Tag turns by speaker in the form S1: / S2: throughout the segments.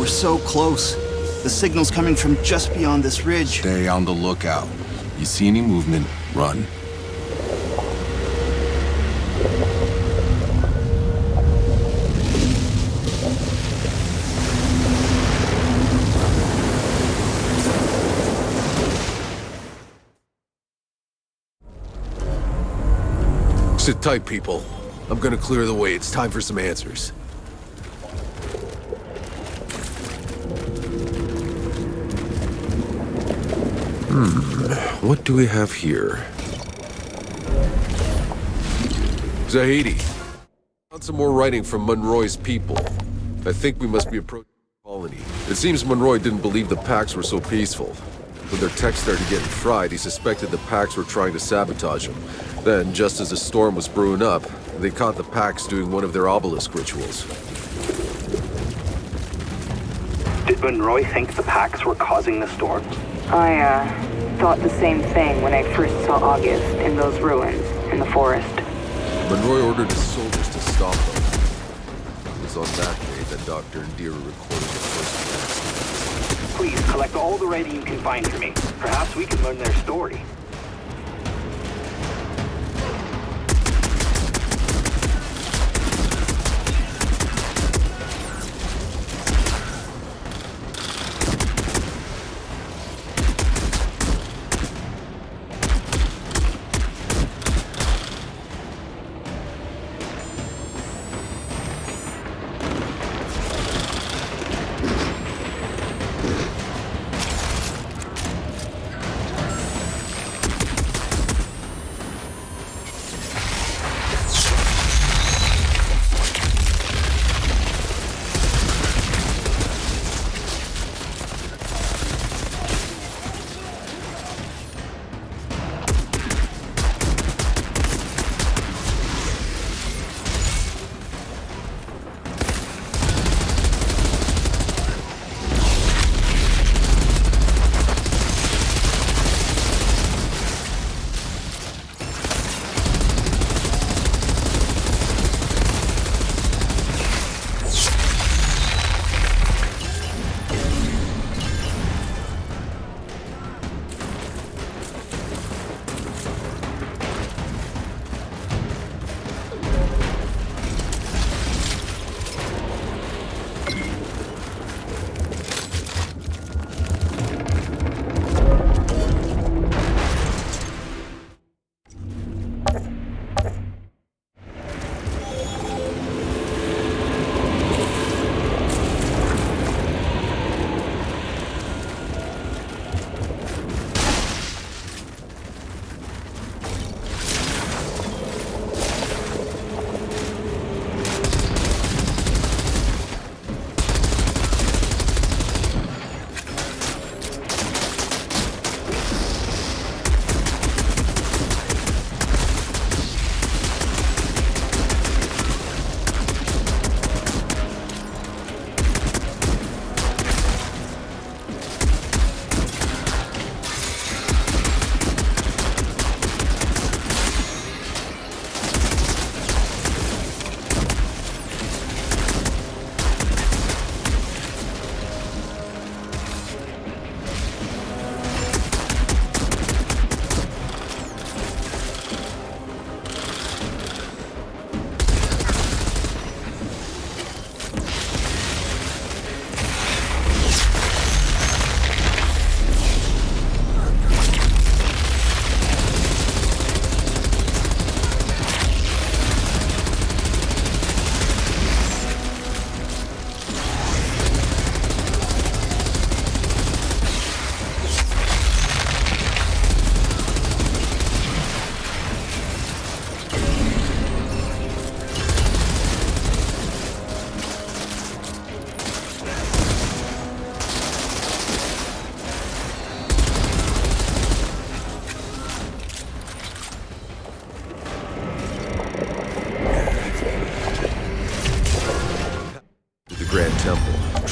S1: We're so close. The signal's coming from just beyond this ridge.
S2: Stay on the lookout. You see any movement, run.
S3: Sit tight, people. I'm gonna clear the way. It's time for some answers. What do we have here? Zahidi. Found some more writing from Monroy's people. I think we must be approaching the colony. It seems Monroy didn't believe the Pax were so peaceful. When their tech started getting fried, he suspected the Pax were trying to sabotage him. Then, just as the storm was brewing up, they caught the Pax doing one of their obelisk rituals.
S4: Did Monroy think the Pax were causing the storm?
S5: I, thought the same thing when I first saw August in those ruins in the forest.
S3: Monroy ordered his soldiers to stop them. It was on that day that Dr. Indira recorded the first.
S4: Please collect all the writing you can find for me. Perhaps we can learn their story.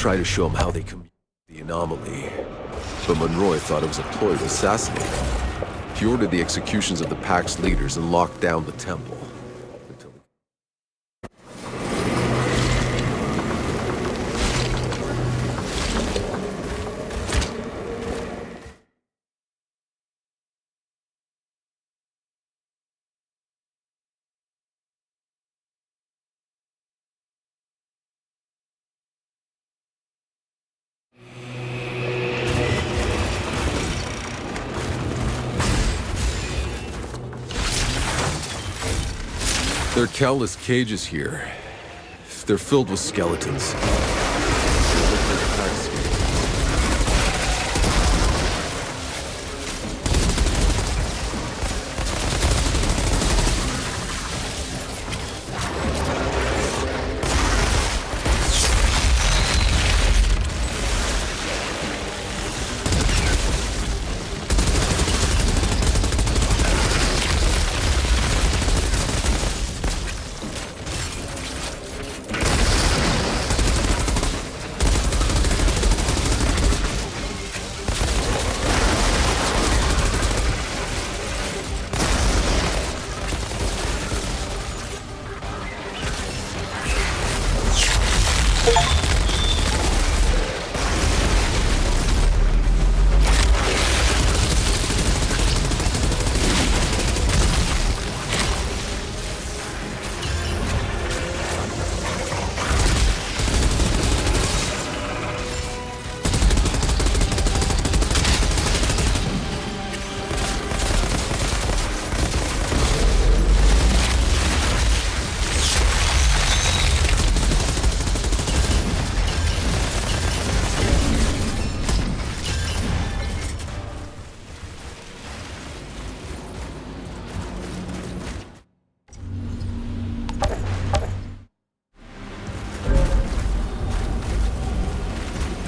S3: Try to show him how they communicate the anomaly. But Monroy thought it was a ploy to assassinate him. He ordered the executions of the Pax leaders and locked down the temple. There are countless cages here. They're filled with skeletons.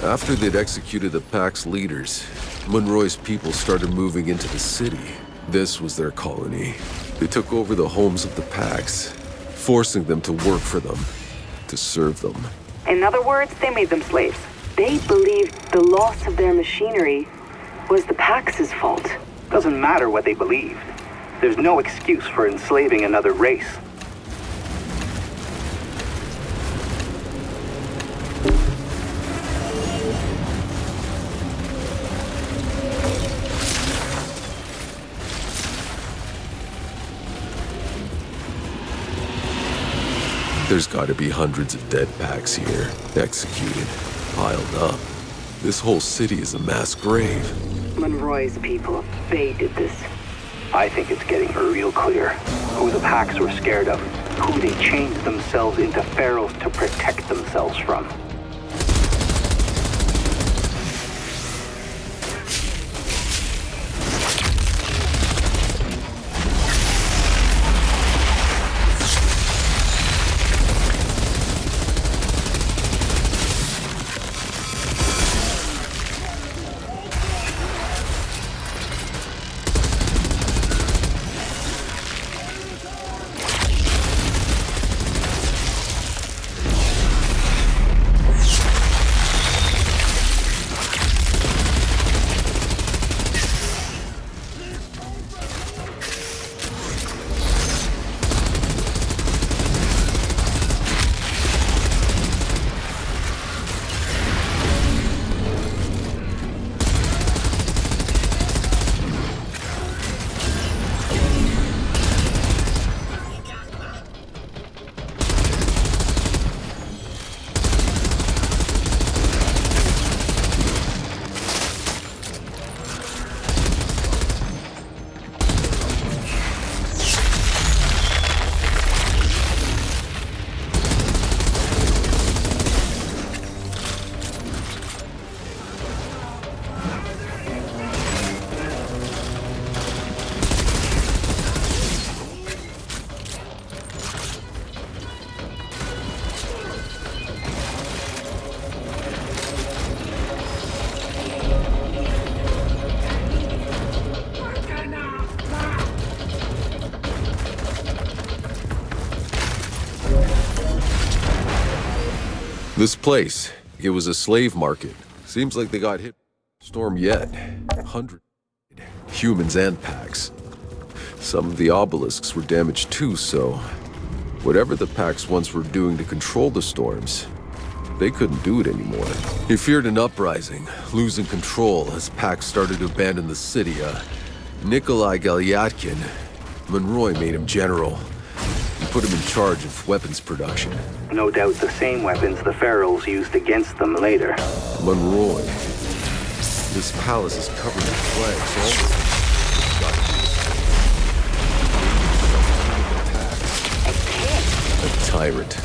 S3: After they'd executed the Pack's leaders, Monroy's people started moving into the city. This was their colony. They took over the homes of the Packs, forcing them to work for them, to serve them.
S5: In other words, they made them slaves. They believed the loss of their machinery was the Pax's fault.
S4: Doesn't matter what they believed. There's no excuse for enslaving another race.
S3: There's gotta be hundreds of dead Packs here, executed, piled up. This whole city is a mass grave.
S5: Monroy's people, they did this.
S4: I think it's getting real clear who the Packs were scared of, who they changed themselves into pharaohs to protect themselves from.
S3: This place, it was a slave market. Seems like they got hit storm yet. 100 humans and Packs. Some of the obelisks were damaged too, so whatever the Packs once were doing to control the storms, they couldn't do it anymore. He feared an uprising, losing control as Packs started to abandon the city. Nikolai Galyatkin, Monroy made him general. He put him in charge of weapons production.
S4: No doubt the same weapons the pharaohs used against them later.
S3: Monroy. This palace is covered with flags.
S5: A
S3: tyrant.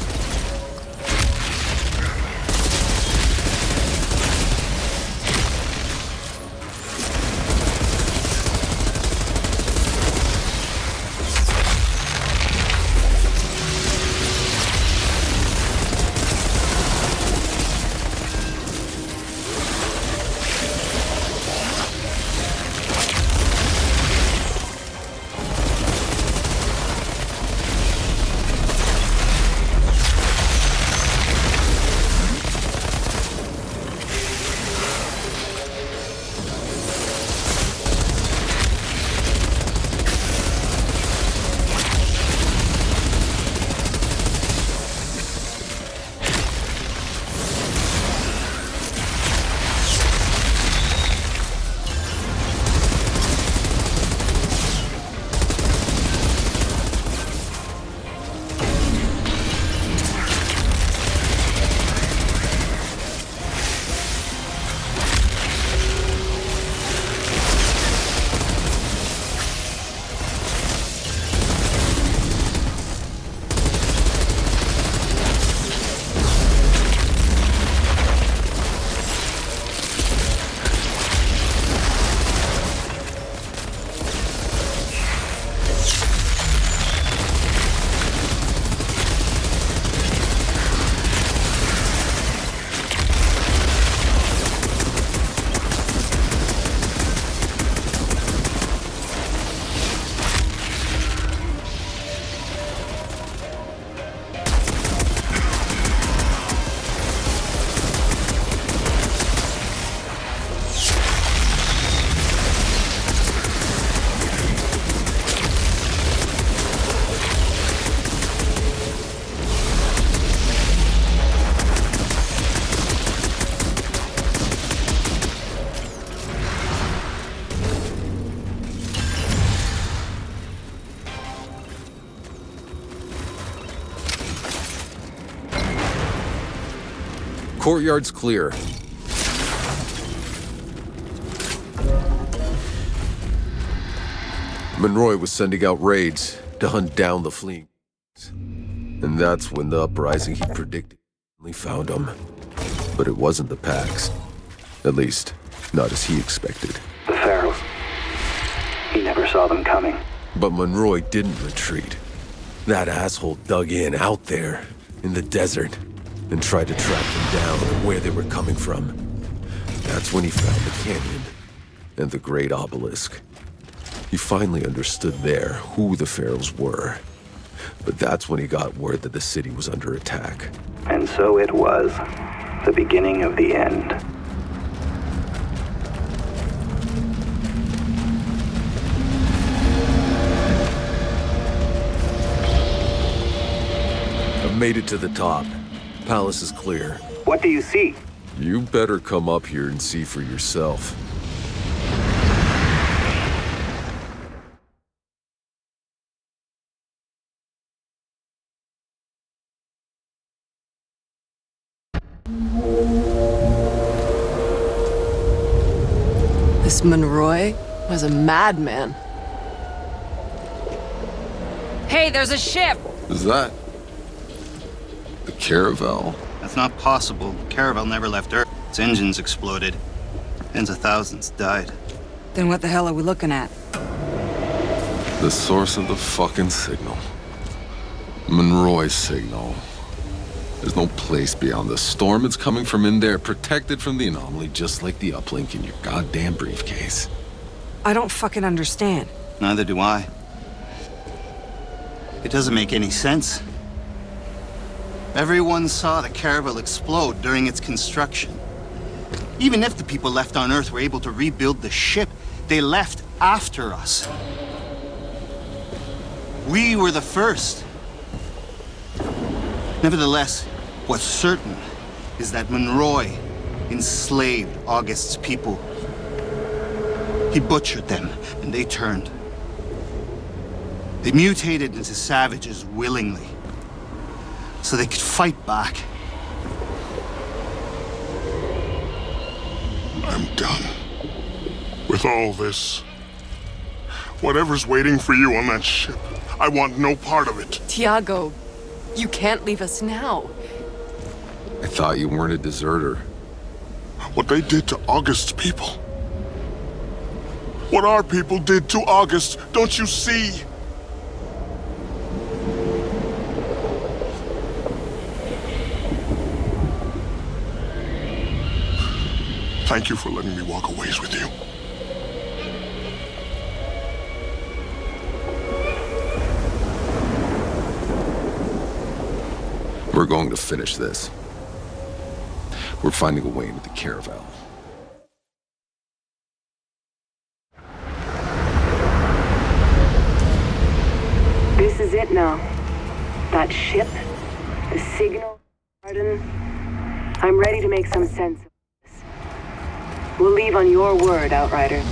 S3: Courtyard's clear. Monroy was sending out raids to hunt down the fleeing. And that's when the uprising he predicted finally found him. But it wasn't the Pax. At least, not as he expected.
S4: The Pharaohs. He never saw them coming.
S3: But Monroy didn't retreat. That asshole dug in out there, in the desert, and tried to track them down and where they were coming from. That's when he found the canyon and the great obelisk. He finally understood there who the Pharaohs were. But that's when he got word that the city was under attack.
S4: And so it was. The beginning of the end.
S3: I've made it to the top. Palace is clear.
S4: What do you see?
S3: You better come up here and see for yourself.
S6: This Monroy was a madman.
S7: Hey, there's a ship!
S2: Is that the Caravel?
S1: That's not possible. Caravel never left Earth. Its engines exploded. Tens of thousands died.
S7: Then what the hell are we looking at?
S2: The source of the fucking signal. Monroy's signal. There's no place beyond the storm. It's coming from in there, protected from the anomaly, just like the uplink in your goddamn briefcase.
S7: I don't fucking understand.
S1: Neither do I. It doesn't make any sense. Everyone saw the Caravel explode during its construction. Even if the people left on Earth were able to rebuild the ship, they left after us. We were the first. Nevertheless, what's certain is that Monroy enslaved August's people. He butchered them, and they turned. They mutated into savages willingly, so they could fight back.
S8: I'm done with all this. Whatever's waiting for you on that ship, I want no part of it.
S6: Tiago, You can't leave us now.
S2: I thought you weren't a deserter.
S8: What they did to August's people. What our people did to August, don't you see? Thank you for letting me walk a ways with you.
S2: We're going to finish this. We're finding a way into the caravel.
S5: This is it now. That ship, the signal, Arden. I'm ready to make some sense of this. We'll leave on your word, Outrider.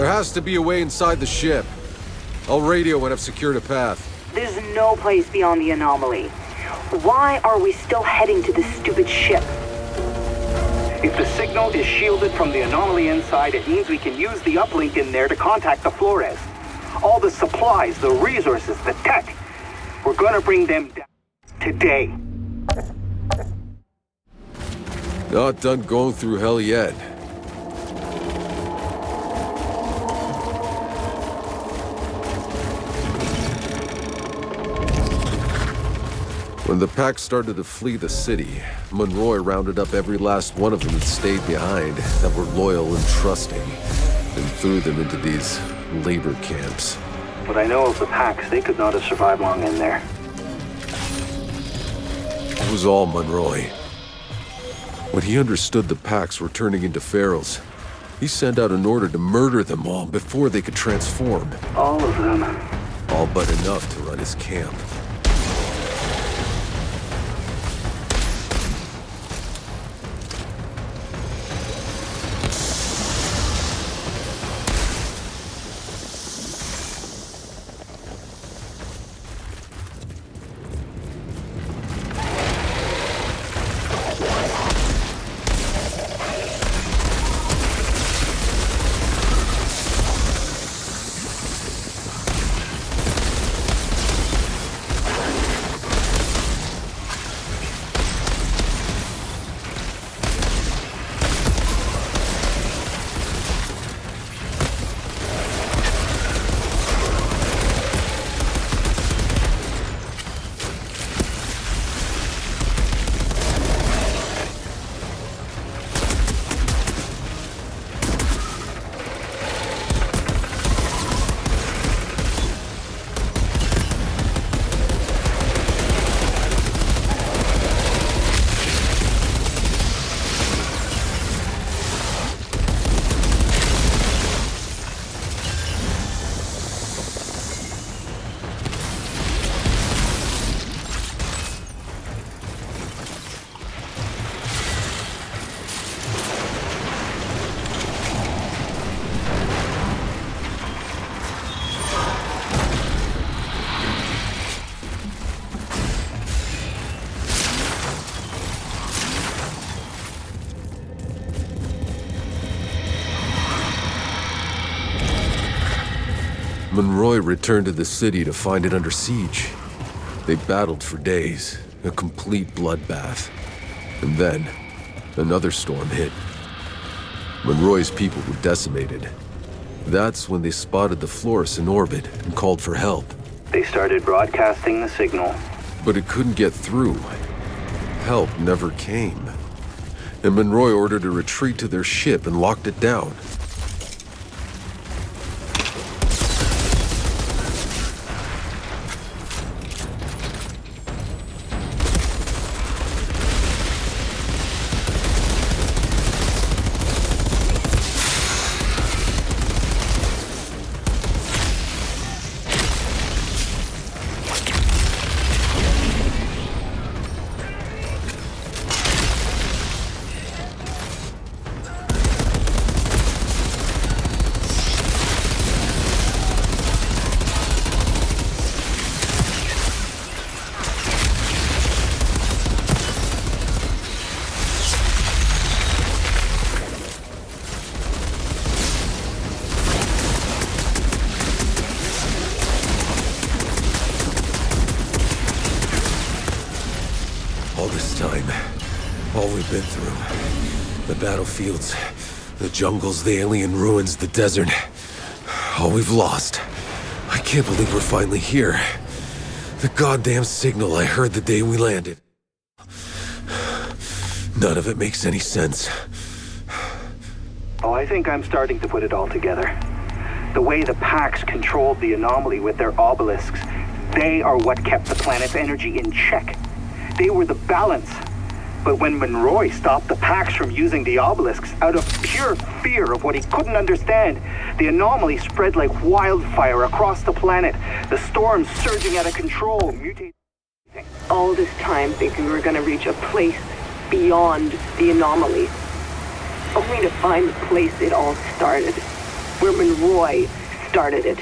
S3: There has to be a way inside the ship. I'll radio when I've secured a path.
S5: There's no place beyond the anomaly. Why are we still heading to this stupid ship?
S4: If the signal is shielded from the anomaly inside, it means we can use the uplink in there to contact the Flores. All the supplies, the resources, the tech. We're gonna bring them down today.
S3: Not done going through hell yet. When the pack started to flee the city, Monroy rounded up every last one of them that stayed behind, that were loyal and trusting, and threw them into these labor camps.
S4: What I know of the packs, they could not have survived long in there.
S3: It was all Monroy. When he understood the packs were turning into ferals, he sent out an order to murder them all before they could transform.
S4: All of them.
S3: All but enough to run his camp. Monroy returned to the city to find it under siege. They battled for days, a complete bloodbath. And then, another storm hit. Monroy's people were decimated. That's when they spotted the Flores in orbit and called for help.
S4: They started broadcasting the signal.
S3: But it couldn't get through. Help never came. And Monroy ordered a retreat to their ship and locked it down. All this time, all we've been through, the battlefields, the jungles, the alien ruins, the desert, all we've lost. I can't believe we're finally here. The goddamn signal I heard the day we landed. None of it makes any sense.
S4: Oh, I think I'm starting to put it all together. The way the Pax controlled the anomaly with their obelisks, they are what kept the planet's energy in check. They were the balance. But when Monroy stopped the Pax from using the obelisks out of pure fear of what he couldn't understand, the anomaly spread like wildfire across the planet. The storms surging out of control, mutating.
S5: All this time thinking we were gonna reach a place beyond the anomaly. Only to find the place it all started. where Monroy started it.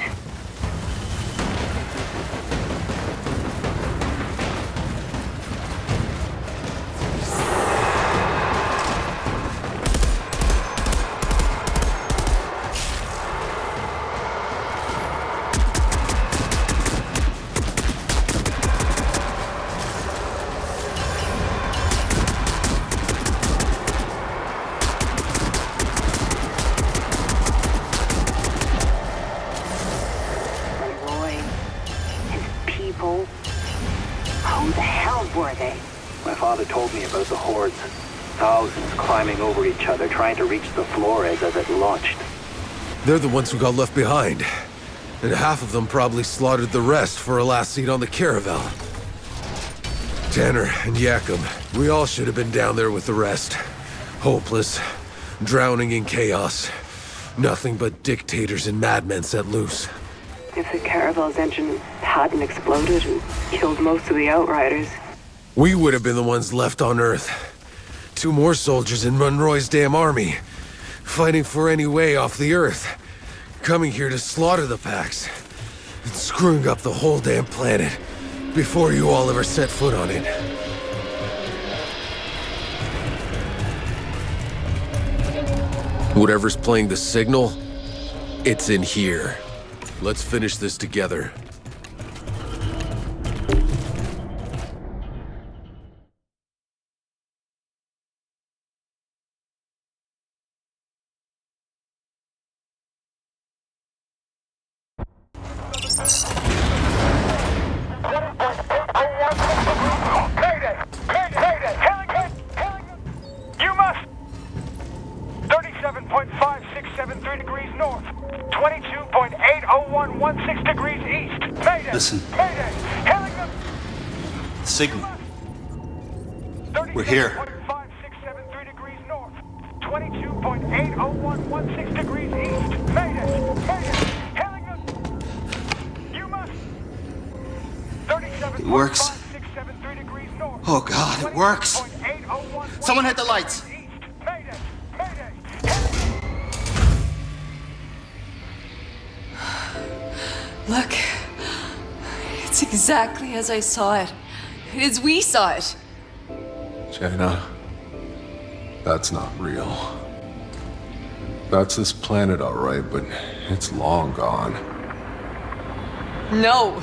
S4: Who the hell were they? My father told me about the hordes. Thousands climbing over each other, trying to reach the Flores as it launched.
S3: They're the ones who got left behind. And half of them probably slaughtered the rest for a last seat on the caravel. Tanner and Yakum, we all should have been down there with the rest. Hopeless, drowning in chaos. Nothing but dictators and madmen set loose.
S5: If the caravel's engine hadn't exploded and killed most of the Outriders.
S3: We would have been the ones left on Earth. 2 more soldiers in Monroy's damn army. Fighting for any way off the Earth. Coming here to slaughter the Pax. And screwing up the whole damn planet. Before you all ever set foot on it. Whatever's playing the signal, it's in here. Let's finish this together.
S9: Mayday! Mayday! You must! 37.5673 degrees north. 22.80116 degrees east. Mayday!
S1: Listen.
S9: Mayday! Hailing them!
S1: Signal. We're here.
S9: 37.5673 degrees north. 22.80116 degrees east. Mayday! Mayday! Hailing them! You must! 37.5673
S1: It works.
S9: degrees north.
S1: Oh God, it works. Someone hit the lights.
S9: Mayday! Mayday!
S6: Look. It's exactly as I saw it. As we saw it.
S2: China, that's not real. That's this planet, all right, but it's long gone.
S6: No.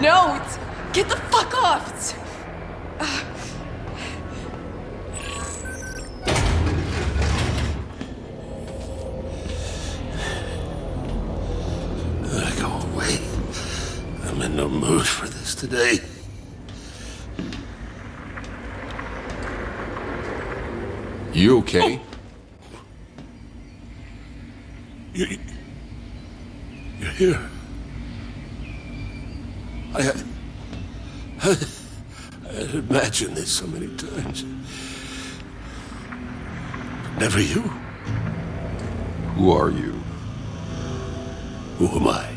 S6: No, it's... Get the fuck off! It's...
S10: Go away. I'm in no mood for this today.
S2: You okay?
S10: You're here. I had imagined this so many times. But never you.
S2: Who are you?
S10: Who am I?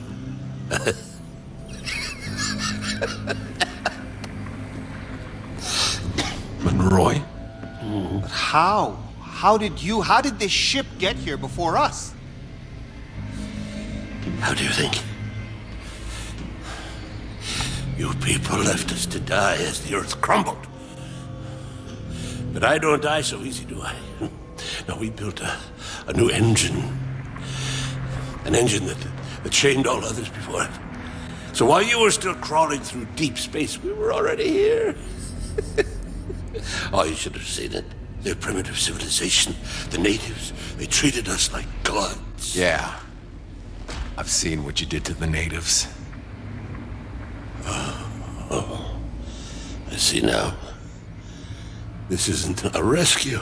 S2: Monroy?
S1: But how? How did this ship get here before us?
S10: How do you think? You people left us to die as the Earth crumbled. But I don't die so easy, do I? No, we built a new engine. An engine that chained all others before it. So while you were still crawling through deep space, we were already here. Oh, you should have seen it. Their primitive civilization, the natives, they treated us like gods.
S2: Yeah. I've seen what you did to the natives.
S10: Oh, I see now. This isn't a rescue.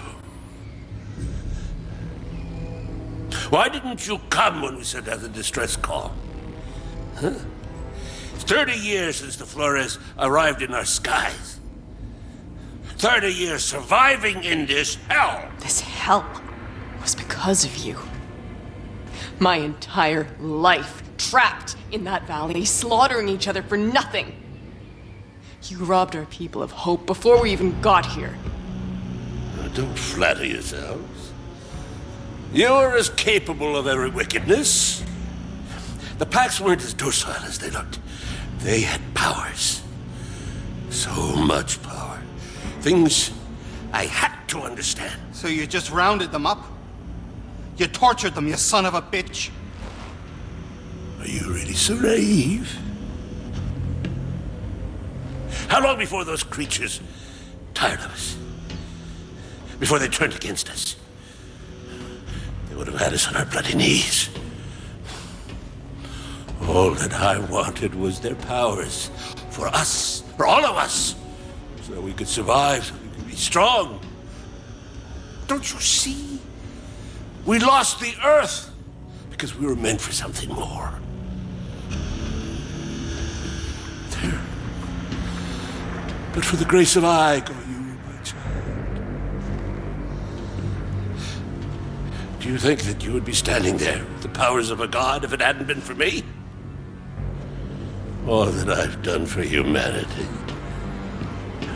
S10: Why didn't you come when we sent out the distress call? Huh? It's 30 years since the Flores arrived in our skies. 30 years surviving in this hell.
S6: This hell was because of you. My entire life trapped in that valley, slaughtering each other for nothing. You robbed our people of hope before we even got here.
S10: Don't flatter yourselves. You're as capable of every wickedness. The Pax weren't as docile as they looked. They had powers. So much power. Things I had to understand.
S1: So you just rounded them up? You tortured them, you son of a bitch!
S10: Are you really so naive? How long before those creatures tired of us? Before they turned against us? They would have had us on our bloody knees. All that I wanted was their powers. For us. For all of us. So that we could survive. So we could be strong. Don't you see? We lost the Earth. Because we were meant for something more. There. But for the grace of I go you, my child. Do you think that you would be standing there with the powers of a god if it hadn't been for me? All that I've done for humanity.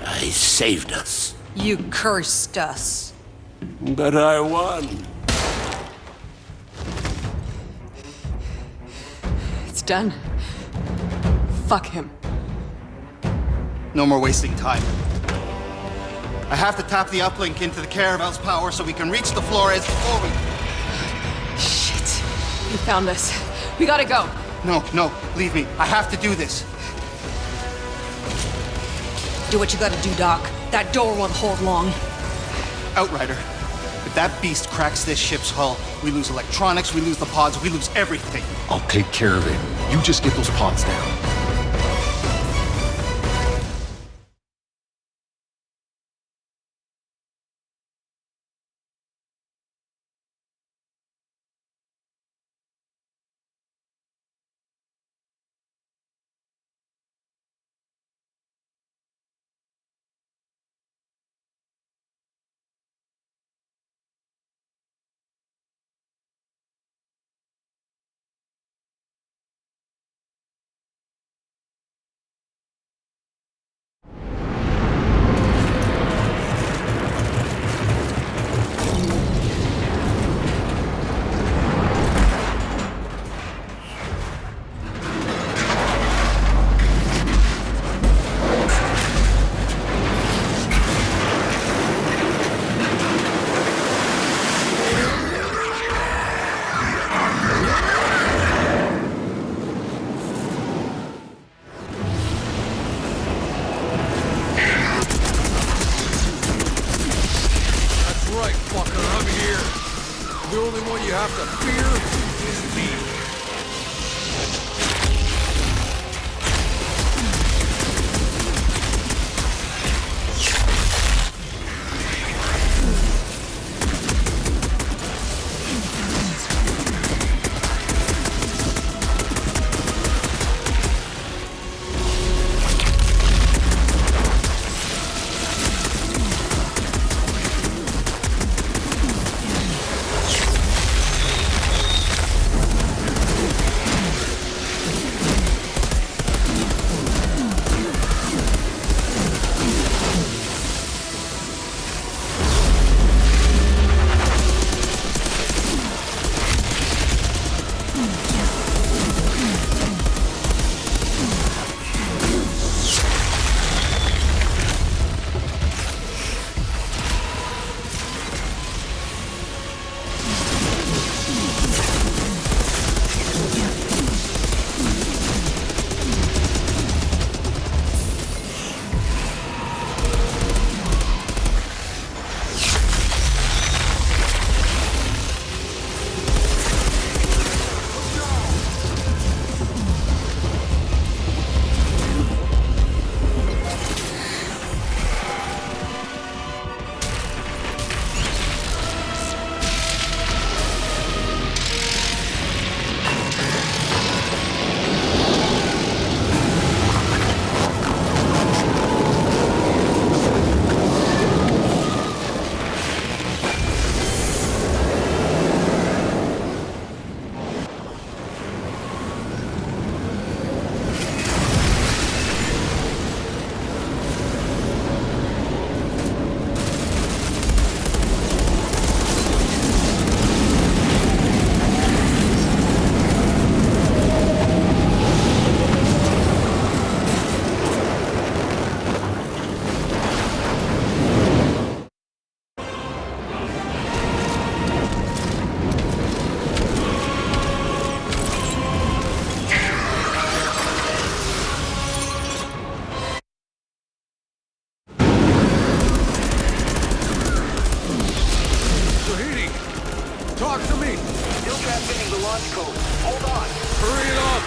S10: I saved us.
S7: You cursed us.
S10: But I won.
S6: It's done. Fuck him.
S1: No more wasting time. I have to tap the uplink into the Caravel's power so we can reach the Flores before we...
S6: Shit. He found us. We gotta go.
S1: No, leave me. I have to do this.
S7: Do what you gotta do, Doc. That door won't hold long.
S1: Outrider, if that beast cracks this ship's hull, we lose electronics, we lose the pods, we lose everything.
S2: I'll take care of it. You just get those pods down.
S9: launch code. Hold on.
S3: Hurry it up!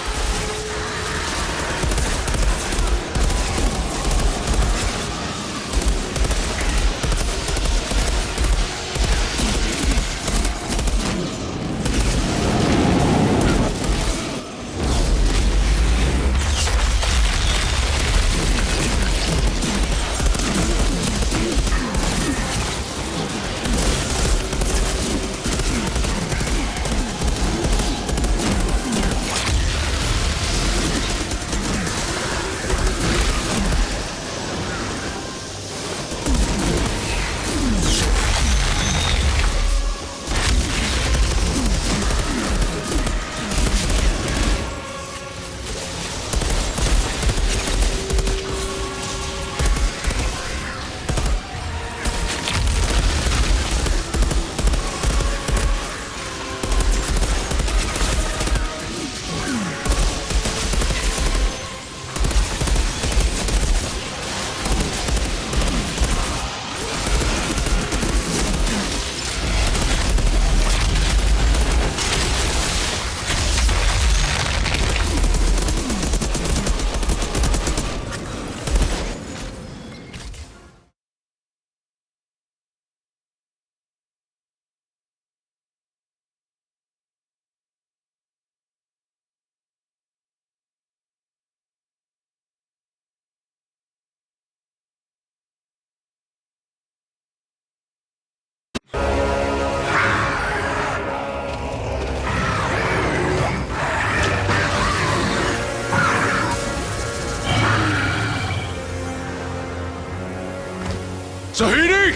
S2: Zahidi!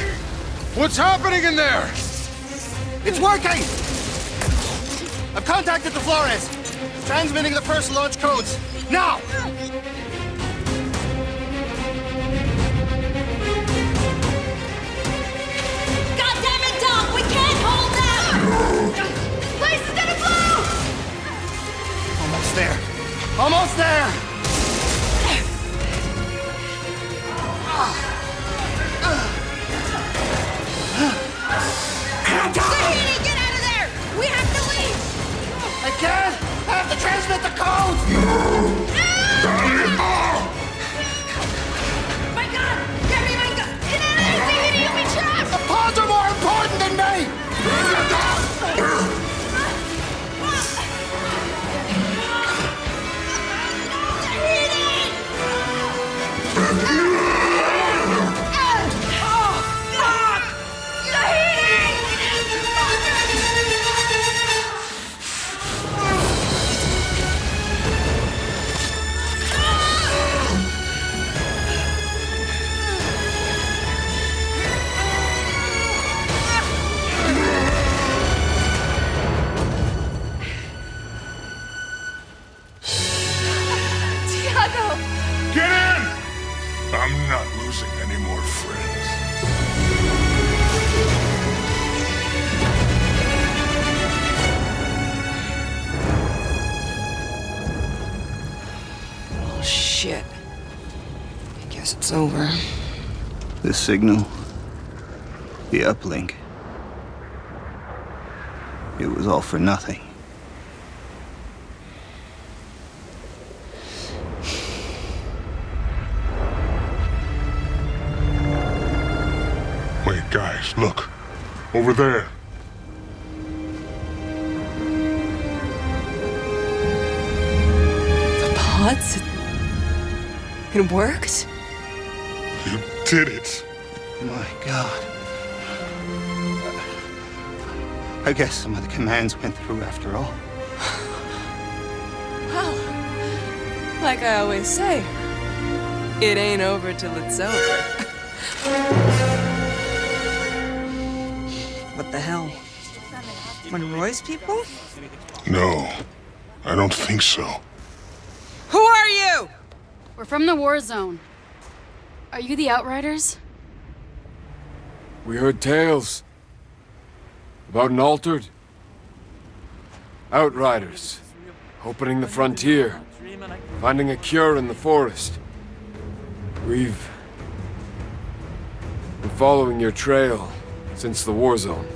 S2: What's happening in there?
S1: It's working! I've contacted the Flores. Transmitting the first launch codes. Now!
S7: God damn it, Doc! We can't hold them! This place is gonna blow!
S1: Almost there. Almost there!
S7: Tahiti, get out of there! We have to leave!
S1: I can't! I have to transmit the code!
S7: My gun! Get me my gun! Get out of there, Tahiti! You'll be trapped!
S1: The pods are more important than me!
S8: Get in! I'm not losing any more friends.
S6: Oh, shit. I guess it's over.
S1: The signal. The uplink. It was all for nothing.
S8: Wait, guys, look. Over there.
S6: The pods? It worked?
S8: You did it.
S1: My God. I guess some of the commands went through after all.
S6: Well, like I always say, it ain't over till it's over.
S11: What the hell? Monroy's people?
S8: No, I don't think so.
S11: Who are you?
S12: We're from the war zone. Are you the Outriders?
S3: We heard tales about an altered. Outriders, opening the frontier, finding a cure in the forest. We've been following your trail since the war zone.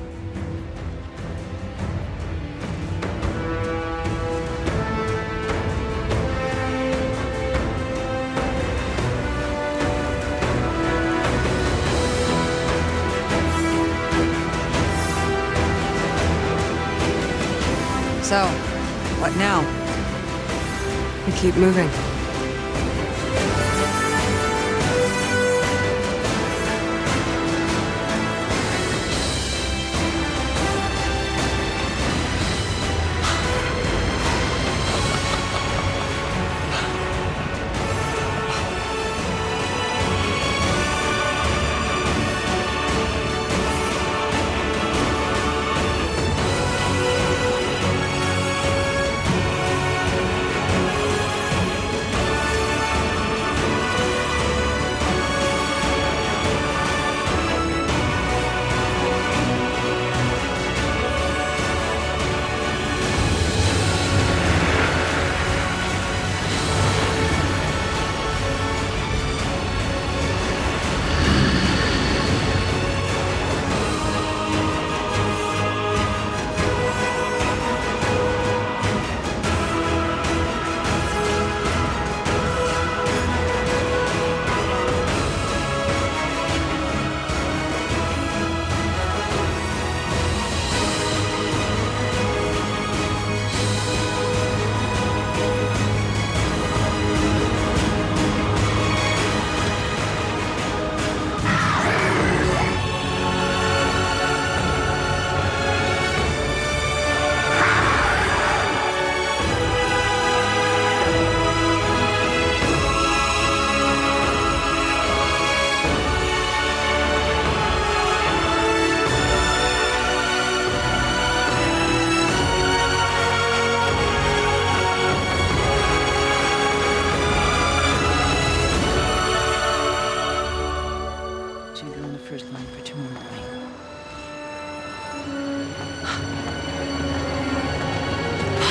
S11: So, what now?
S13: We keep moving.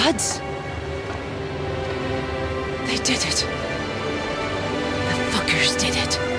S11: Buds! They did it. The fuckers did it.